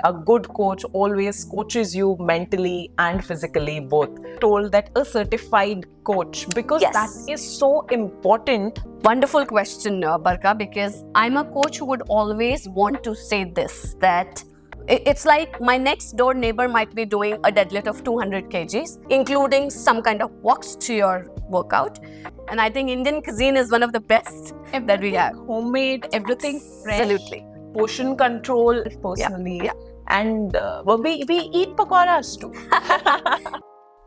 A good coach always coaches you mentally and physically both. Told that a certified coach, because Yes. that is so important. Wonderful question, Barka, because I'm a coach who would always want to say this, that it's like my next door neighbor might be doing a deadlift of 200 kgs, including some kind of walks to your workout. And I think Indian cuisine is one of the best that we have. Homemade, everything fresh. Absolutely. Portion control personally. Yeah. And we eat pakoras too.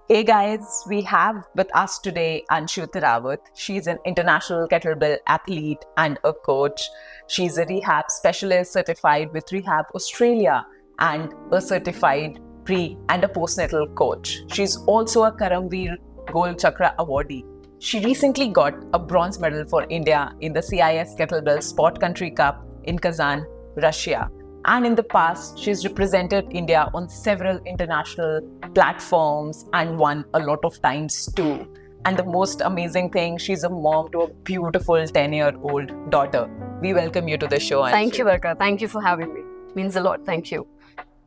Hey guys, we have with us today Anshu Tirawat. She's an international kettlebell athlete and a coach. She's a rehab specialist certified with Rehab Australia and a certified pre and a postnatal coach. She's also a Karamveer Gold Chakra awardee. She recently got a bronze medal for India in the CIS Kettlebell Sport Country Cup in Kazan, Russia. And in the past, she's represented India on several international platforms and won a lot of times too. And the most amazing thing, she's a mom to a beautiful 10-year-old daughter. We welcome you to the show, Anshu. Thank you, Barka. Thank you for having me. Means a lot. Thank you.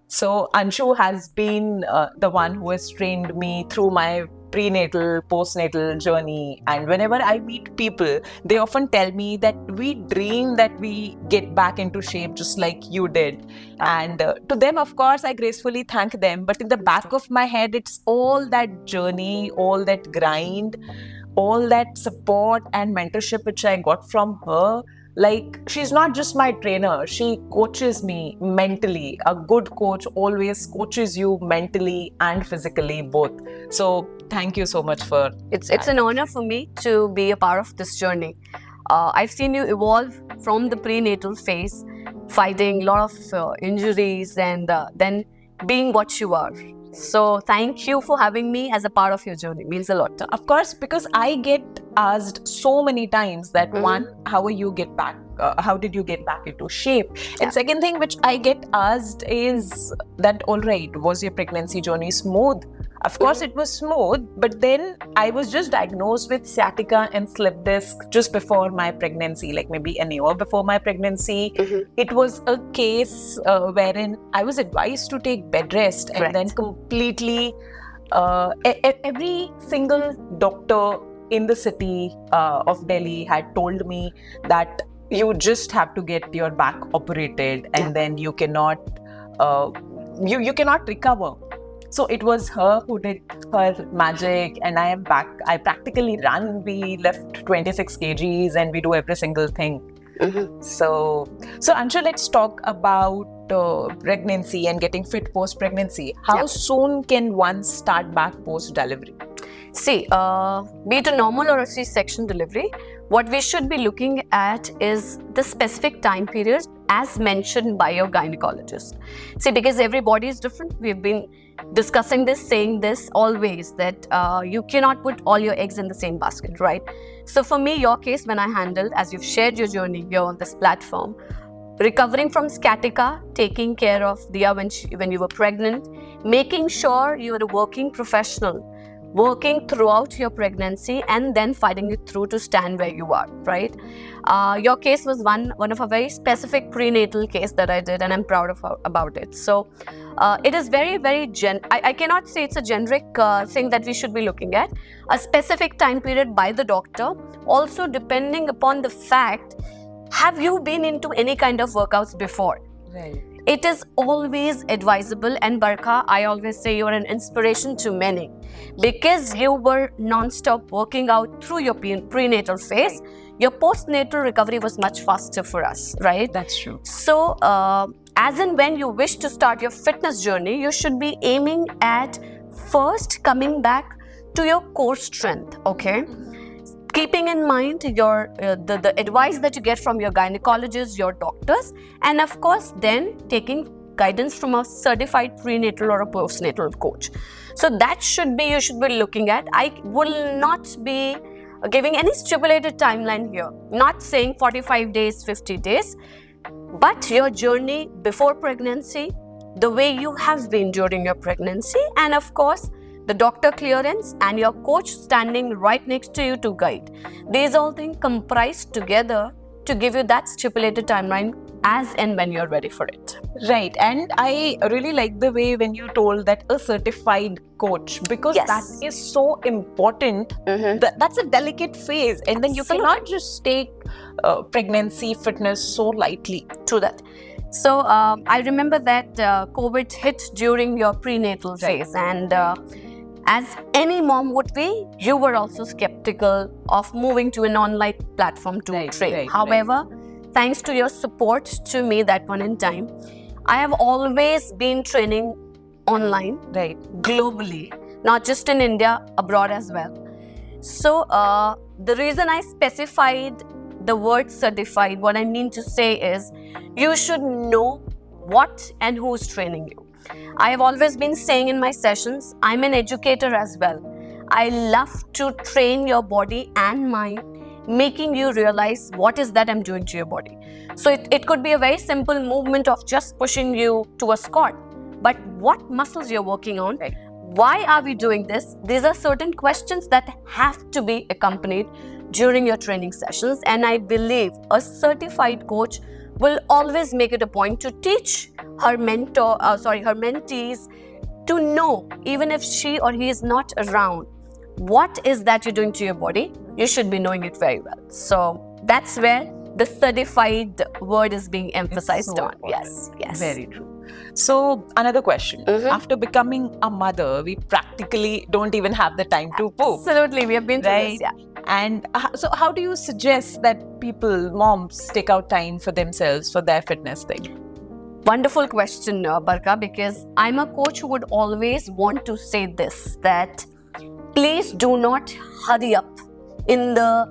So Anshu has been the one who has trained me through my prenatal, postnatal journey. And whenever I meet people, they often tell me that we dream that we get back into shape just like you did. And to them, of course, I gracefully thank them. But in the back of my head, it's all that journey, all that grind, all that support and mentorship which I got from her. Like, she's not just my trainer, she coaches me mentally. A good coach always coaches you mentally and physically both. So thank you so much for It's an honor for me to be a part of this journey. I've seen you evolve from the prenatal phase, fighting a lot of injuries and then being what you are. So thank you for having me as a part of your journey. Means a lot. Of course, because I get asked so many times that one, how did you get back into shape? Yeah. And second thing which I get asked is that, all right, was your pregnancy journey smooth? Of course, it was smooth, but then I was just diagnosed with sciatica and slip disc just before my pregnancy, like maybe an hour before my pregnancy. It was a case wherein I was advised to take bed rest, and Correct. then completely every single doctor in the city of Delhi had told me that you just have to get your back operated, and Yeah. then you cannot you cannot recover. So it was her who did her magic, and I am back. I practically run. We left 26 kgs and we do every single thing. So Anshu, let's talk about pregnancy and getting fit post-pregnancy. How Yeah. soon can one start back post-delivery? See, be it a normal or a C-section delivery, what we should be looking at is the specific time period as mentioned by your gynecologist. See, because every body is different. We've been discussing this, saying this always, that you cannot put all your eggs in the same basket, right? So for me, your case, when I handled, as you've shared your journey here on this platform, recovering from sciatica, taking care of Dia when you were pregnant, making sure you are a working professional, working throughout your pregnancy, and then fighting it through to stand where you are, right? Your case was one of a very specific prenatal case that I did, and I'm proud about it. So it is very, very I cannot say it's a generic thing that we should be looking at. A specific time period by the doctor, also depending upon the fact, have you been into any kind of workouts before? Right. It is always advisable, and Barka, I always say you are an inspiration to many because you were non-stop working out through your prenatal phase. Your postnatal recovery was much faster for us, right? That's true. So, as and when you wish to start your fitness journey, you should be aiming at first coming back to your core strength, okay? Keeping in mind your the advice that you get from your gynecologist, your doctors, and of course then taking guidance from a certified prenatal or a postnatal coach. So that you should be looking at. I will not be giving any stipulated timeline here, not saying 45 days, 50 days, but your journey before pregnancy, the way you have been during your pregnancy, and of course the doctor clearance and your coach standing right next to you to guide. These all things comprise together to give you that stipulated timeline as and when you're ready for it. Right. And I really like the way when you told that a certified coach, because Yes. that is so important. That's a delicate phase. And then you Absolutely. cannot just take pregnancy fitness so lightly. True that. So I remember that COVID hit during your prenatal phase, and as any mom would be, you were also skeptical of moving to an online platform to train. However, thanks to your support to me that point in time, I have always been training online, Right. globally, not just in India, abroad as well. So the reason I specified the word certified, what I mean to say is you should know what and who's training you. I have always been saying in my sessions, I'm an educator as well. I love to train your body and mind, making you realize what is that I'm doing to your body. So it could be a very simple movement of just pushing you to a squat, but what muscles you're working on, Right. why are we doing this? These are certain questions that have to be accompanied during your training sessions, and I believe a certified coach will always make it a point to teach her mentees to know, even if she or he is not around, what is that you're doing to your body. You should be knowing it very well. So that's where the certified word is being emphasized so on. Yes, yes. Very true. So another question. After becoming a mother, we practically don't even have the time to poop. Absolutely, we have been through this. Right. Yeah. And so how do you suggest that people, moms, take out time for themselves, for their fitness thing? Wonderful question, Barka, because I'm a coach who would always want to say this, that please do not hurry up in the,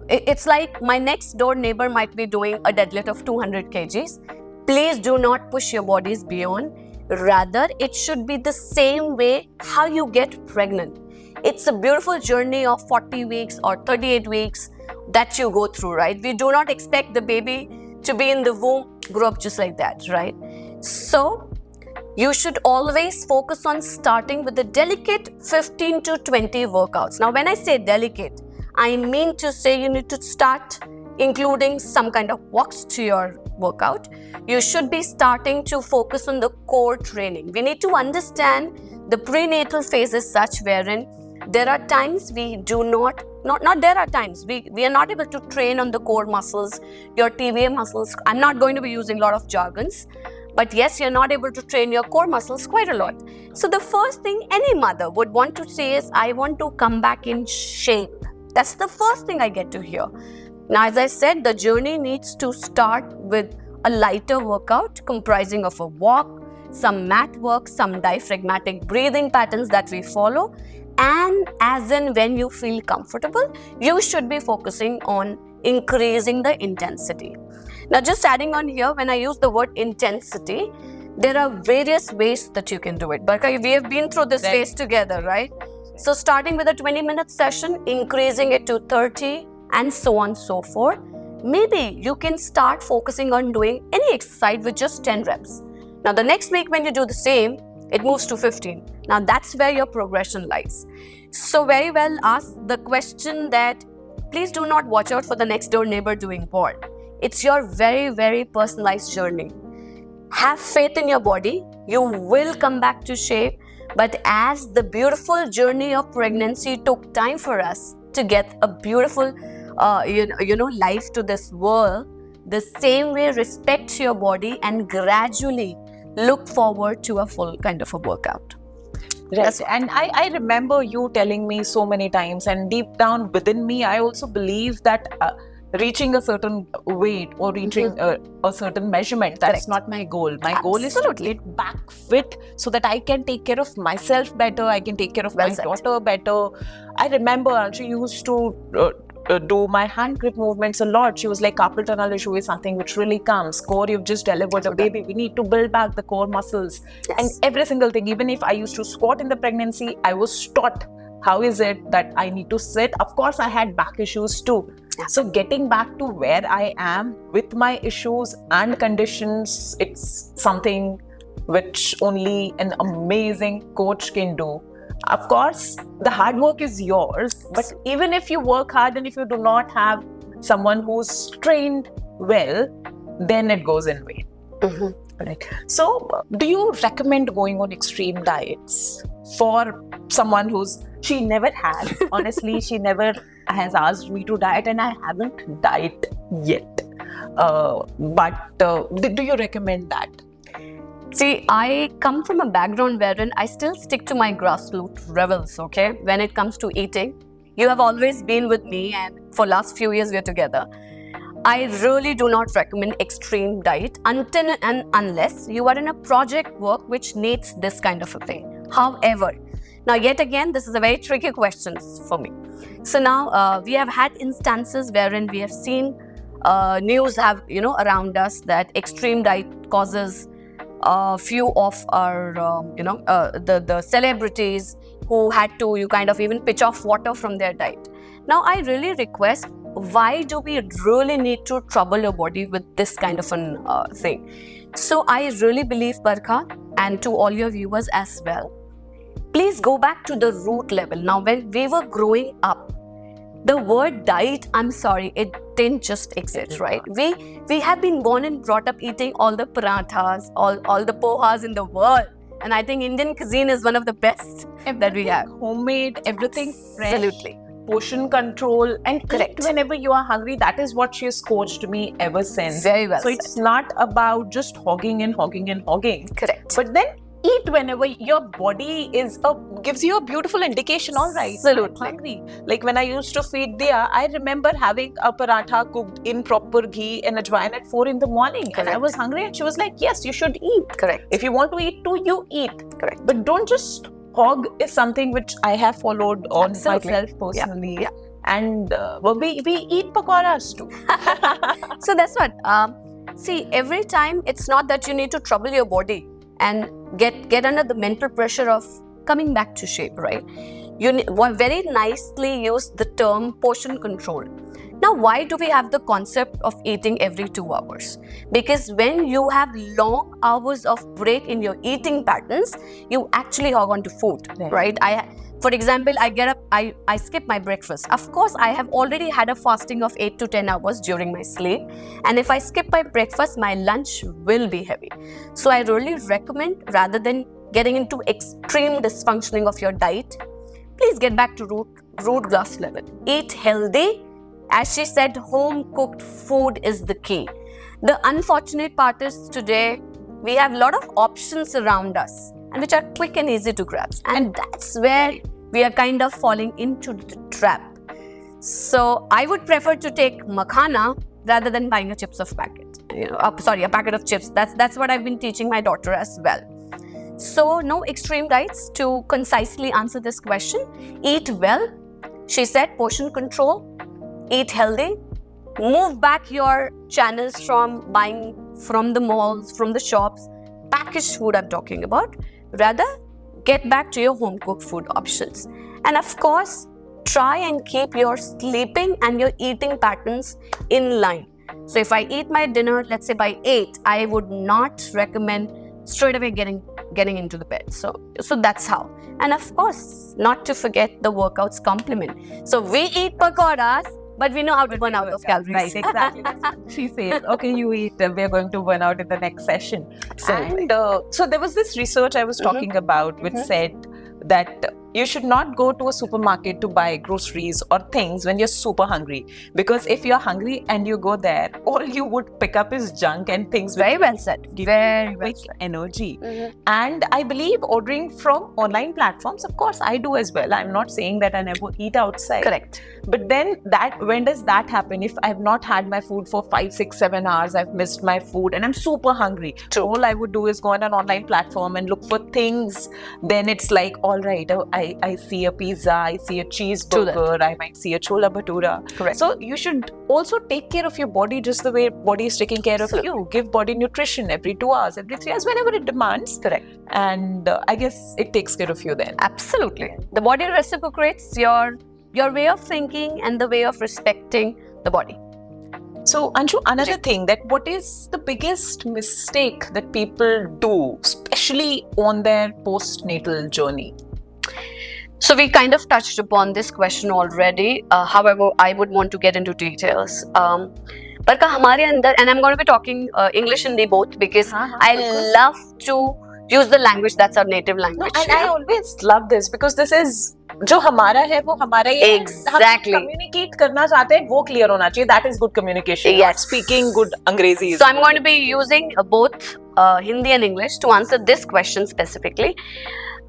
it's like my next door neighbor might be doing a deadlift of 200 kgs. Please do not push your bodies beyond. Rather, it should be the same way how you get pregnant. It's a beautiful journey of 40 weeks or 38 weeks that you go through, right? We do not expect the baby to be in the womb, grow up just like that, right? So, you should always focus on starting with the delicate 15 to 20 workouts. Now, when I say delicate, I mean to say you need to start including some kind of walks to your workout. You should be starting to focus on the core training. We need to understand the prenatal phase is such wherein there are times we do not there are times we are not able to train on the core muscles, your TVA muscles. I'm not going to be using a lot of jargons, but yes, you're not able to train your core muscles quite a lot. So the first thing any mother would want to say is, I want to come back in shape. That's the first thing I get to hear. Now, as I said, the journey needs to start with a lighter workout comprising of a walk, some mat work, some diaphragmatic breathing patterns that we follow. And as in when you feel comfortable, you should be focusing on increasing the intensity. Now, just adding on here, when I use the word intensity, there are various ways that you can do it. But we have been through this phase together, right? So starting with a 20-minute session, increasing it to 30, and so on and so forth. Maybe you can start focusing on doing any exercise with just 10 reps. Now, the next week when you do the same, it moves to 15. Now, that's where your progression lies. So very well ask the question that please do not watch out for the next door neighbor doing what. It's your very, very personalized journey. Have faith in your body. You will come back to shape. But as the beautiful journey of pregnancy took time for us to get a beautiful life to this world, the same way respect your body and gradually look forward to a full kind of a workout. Right. And I remember you telling me so many times, and deep down within me, I also believe that reaching a certain weight or reaching a certain measurement, that's not my goal. My goal is to get back fit so that I can take care of myself better, I can take care of my daughter better. I remember she used to do my hand grip movements a lot. She was like, carpal tunnel issue is something which really comes. Core, you've just delivered a baby. We need to build back the core muscles. And every single thing, even if I used to squat in the pregnancy, I was taught how is it that I need to sit. Of course, I had back issues too. So getting back to where I am with my issues and conditions, it's something which only an amazing coach can do. Of course, the hard work is yours, but even if you work hard and if you do not have someone who's trained well, then it goes in vain. Correct. So, do you recommend going on extreme diets for someone she never has? Honestly, she never has asked me to diet, and I haven't dieted yet. But do you recommend that? See, I come from a background wherein I still stick to my grassroots levels, okay? When it comes to eating, you have always been with me, and for last few years we're together. I really do not recommend extreme diet until and unless you are in a project work which needs this kind of a thing. However, now yet again, this is a very tricky question for me. So now we have had instances wherein we have seen news around us that extreme diet causes few of our the celebrities who had to even pitch off water from their diet. Now I really request, why do we really need to trouble your body with this kind of an thing? So I really believe, Barkha, and to all your viewers as well, please go back to the root level. Now when we were growing up, the word diet, I'm sorry, it didn't just exist, right? We have been born and brought up eating all the parathas, all the pohas in the world. And I think Indian cuisine is one of the best that we have. Homemade, everything fresh. Absolutely. Portion control, and Correct. eat whenever you are hungry. That is what she has coached me ever since. Very well So said. it's not about just hogging and hogging and hogging. Correct. But then eat whenever your body gives you a beautiful indication. All right, Absolutely. I'm hungry. Like when I used to feed Dia, I remember having a paratha cooked in proper ghee and ajwain at 4 in the morning. And I Correct. was hungry, and she was like, yes, you should eat. Correct. If you want to eat too, you eat. Correct. But don't just hog is something which I have followed on Absolutely. myself personally. Yeah. And we eat pakoras too. So that's what. See, every time it's not that you need to trouble your body and get under the mental pressure of coming back to shape, right? You very nicely use the term portion control. Now, why do we have the concept of eating every 2 hours? Because when you have long hours of break in your eating patterns, you actually hog on to food, right? For example, I get up, I skip my breakfast. Of course, I have already had a fasting of 8 to 10 hours during my sleep. And if I skip my breakfast, my lunch will be heavy. So I really recommend, rather than getting into extreme dysfunctioning of your diet, please get back to root glass level. Eat healthy. As she said, home cooked food is the key. The unfortunate part is today, we have a lot of options around us, and which are quick and easy to grab. And that's where we are kind of falling into the trap. So I would prefer to take makhana rather than buying a chips of packet. A packet of chips. That's what I've been teaching my daughter as well. So no extreme diets. To concisely answer this question, eat well. She said portion control, eat healthy, move back your channels from buying from the malls, from the shops, packaged food I'm talking about. Rather, get back to your home cooked food options. And of course, try and keep your sleeping and your eating patterns in line. So if I eat my dinner, let's say by 8, I would not recommend straight away getting into the bed. So that's how. And of course, not to forget the workouts complement. So we eat pakoras, but we know how to burn out those calories. Right, exactly. That's what she says, okay, you eat, we're going to burn out in the next session. Absolutely. And so there was this research I was talking about which said that you should not go to a supermarket to buy groceries or things when you're super hungry. Because if you're hungry and you go there, all you would pick up is junk and things Very well said. Very well with said. energy. And I believe ordering from online platforms, of course, I do as well. I'm not saying that I never eat outside. Correct. But then when does that happen? If I've not had my food for 5, 6, 7 hours, I've missed my food and I'm super hungry. True. All I would do is go on an online platform and look for things. Then it's like, all right, I see a pizza, I see a cheeseburger, I might see a chola bhatura. Correct. So you should also take care of your body just the way body is taking care of you. Give body nutrition every 2 hours, every 3 hours, whenever it demands. Correct. And I guess it takes care of you then. Absolutely. The body reciprocates your way of thinking and the way of respecting the body. So, Anshu, another thing, that what is the biggest mistake that people do, especially on their postnatal journey? So we kind of touched upon this question already. However, I would want to get into details. पर हमारे अंदर, and I'm going to be talking English Hindi both because I love to use the language that's our native language. And I always love this because this is जो हमारा है वो हमारा ही है. Exactly. हम communicate करना चाहते हैं वो clear होना चाहिए. That is good communication. Yes. Speaking good Angrezi. So I'm going to be using both Hindi and English to answer this question specifically.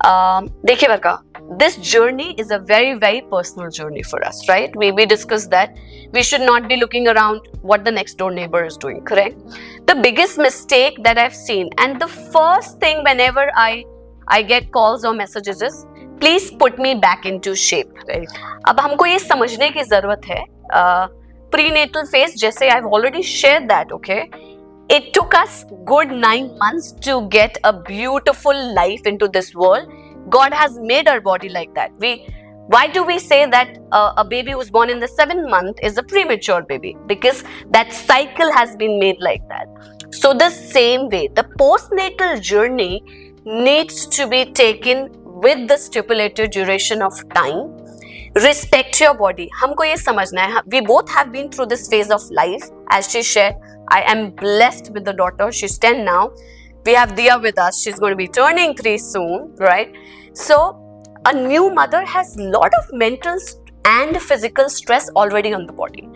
देखिए बरका, this journey is a very, very personal journey for us, right? We discussed that we should not be looking around what the next door neighbor is doing, correct? The biggest mistake that I've seen, and the first thing whenever I get calls or messages is, please put me back into shape. Right. अब हमको ये समझने की जरूरत है, prenatal phase, जैसे I've already shared that, okay? It took us good 9 months to get a beautiful life into this world. God has made our body like that. Why do we say that a baby who's born in the 7th month is a premature baby? Because that cycle has been made like that. So the same way, the postnatal journey needs to be taken with the stipulated duration of time. Respect your body. हमको ये समझना है. We both have been through this phase of life. As she shared, I am blessed with the daughter. She's 10 now. We have Dia with us. She's going to be turning 3 soon, right? So a new mother has a lot of mental and physical stress already on the body.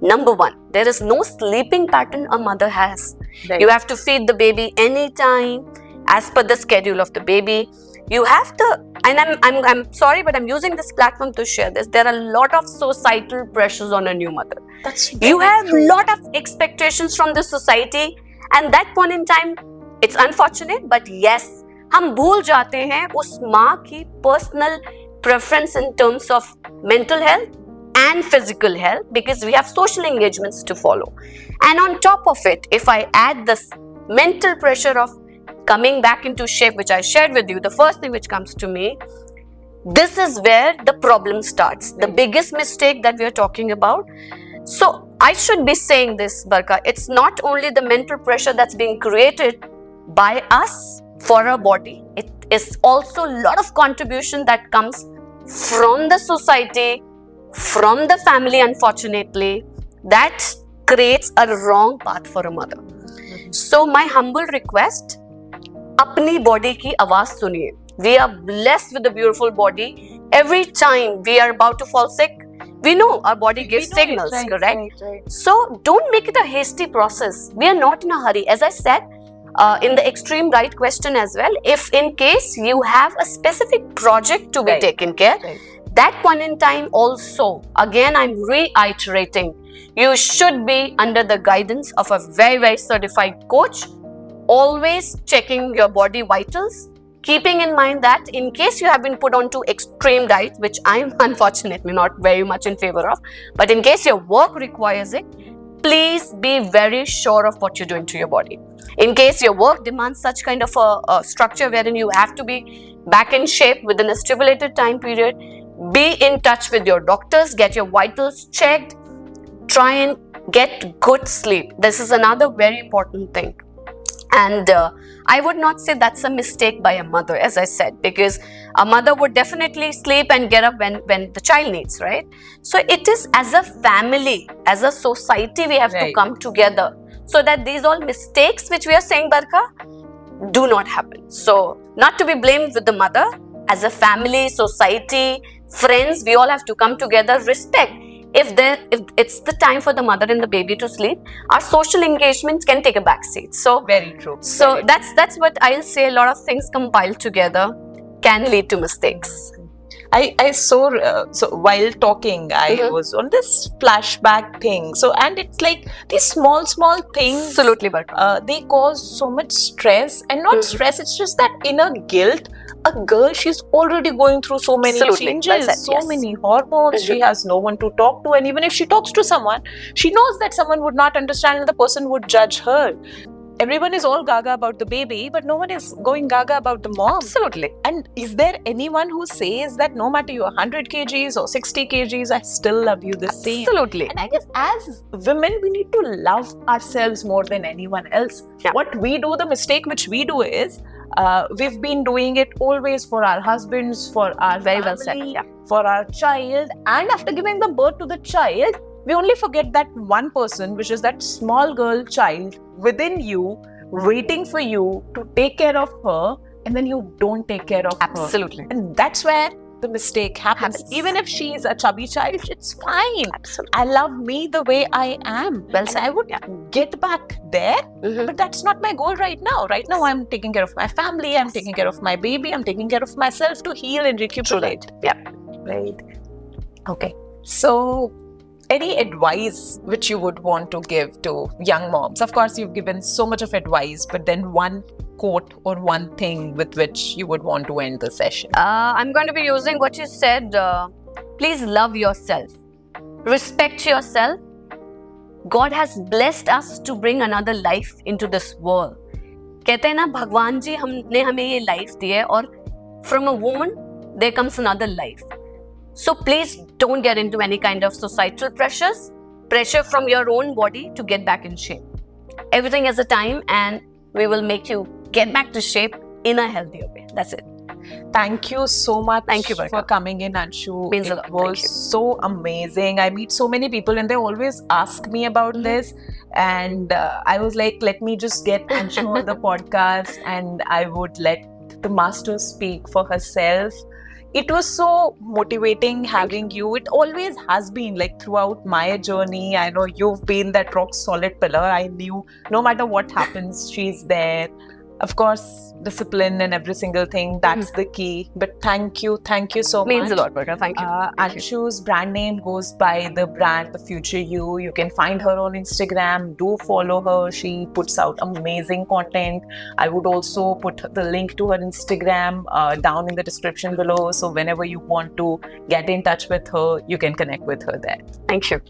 Number one, there is no sleeping pattern a mother has. Right. You have to feed the baby anytime as per the schedule of the baby. You have to, and I'm sorry, but I'm using this platform to share this. There are a lot of societal pressures on a new mother. That's You have a lot of expectations from the society, and that point in time, it's unfortunate, but yes, हम भूल जाते हैं उस माँ की personal preference in terms of mental health and physical health, because we have social engagements to follow. And on top of it, if I add this mental pressure of coming back into shape, which I shared with you, the first thing which comes to me, this is where the problem starts. The biggest mistake that we are talking about. So I should be saying this, Barka, it's not only the mental pressure that's being created by us for our body, it is also a lot of contribution that comes from the society, from the family, unfortunately, that creates a wrong path for a mother. So my humble request, अपनी body की आवाज सुनिए. We are blessed with a beautiful body. Every time we are about to fall sick, we know our body gives signals, right, correct? Right. So don't make it a hasty process. We are not in a hurry. As I said in the extreme right question as well, if in case you have a specific project to be taken care, that point in time also, again I'm reiterating, you should be under the guidance of a very, very certified coach, always checking your body vitals, keeping in mind that in case you have been put onto extreme diet, which I'm unfortunately not very much in favor of, but in case your work requires it, please be very sure of what you're doing to your body. In case your work demands such kind of a structure wherein you have to be back in shape within a stipulated time period, be in touch with your doctors, get your vitals checked, try and get good sleep. This is another very important thing. And I would not say that's a mistake by a mother, as I said, because a mother would definitely sleep and get up when the child needs, right? So it is as a family, as a society, we have to come together so that these all mistakes which we are saying, Barka, do not happen. So not to be blamed with the mother, as a family, society, friends, we all have to come together, respect. If it's the time for the mother and the baby to sleep, our social engagements can take a back seat. So very true. So very that's what I'll say. A lot of things compiled together can lead to mistakes. I saw so while talking, I was on this flashback thing. So and it's like these small things. Absolutely, but they cause so much stress, and not stress. It's just that inner guilt. A girl, she's already going through so many changes, so many hormones. She has no one to talk to, and even if she talks to someone, she knows that someone would not understand and the person would judge her. Everyone is all gaga about the baby, but no one is going gaga about the mom. Absolutely. And is there anyone who says that no matter you're 100 kgs or 60 kgs, I still love you the same? Absolutely. And I guess as women, we need to love ourselves more than anyone else. Yeah. What we do, the mistake which we do is, we've been doing it always for our husbands, for our Very family, well said. Yeah. for our child, and after giving the birth to the child, we only forget that one person, which is that small girl child within you, waiting for you to take care of her, and then you don't take care of her. Absolutely. And that's where the mistake happens. Even if she's a chubby child, it's fine. Absolutely. I love me the way I am. Well And said. I would get back there, but that's not my goal right now. Right now, I'm taking care of my family, I'm taking care of my baby, I'm taking care of myself to heal and recuperate. Yeah. Right. Okay. So, any advice which you would want to give to young moms? Of course, you've given so much of advice, but then one quote or one thing with which you would want to end the session. I'm going to be using what you said. Please love yourself. Respect yourself. God has blessed us to bring another life into this world. कहते हैं ना भगवान जी हमने हमें ये life दी है और from a woman there comes another life. So please don't get into any kind of societal pressure from your own body to get back in shape. Everything has a time and we will make you get back to shape in a healthier way. That's it. Thank you so much Thank you, Barka. for coming in, Anshu. Means a It lot. Thank was you. so amazing. I meet so many people and they always ask me about this. And I was like, let me just get Anshu on the podcast and I would let the master speak for herself. It was so motivating having you. It always has been, like throughout my journey. I know you've been that rock solid pillar. I knew no matter what happens, she's there. Of course, discipline and every single thing, that's the key. But thank you so Means much. a lot, Barka. Thank you. Thank you. Anshu's brand name goes by the brand The Future You. You can find her on Instagram. Do follow her. She puts out amazing content. I would also put the link to her Instagram down in the description below. So whenever you want to get in touch with her, you can connect with her there. Thank you.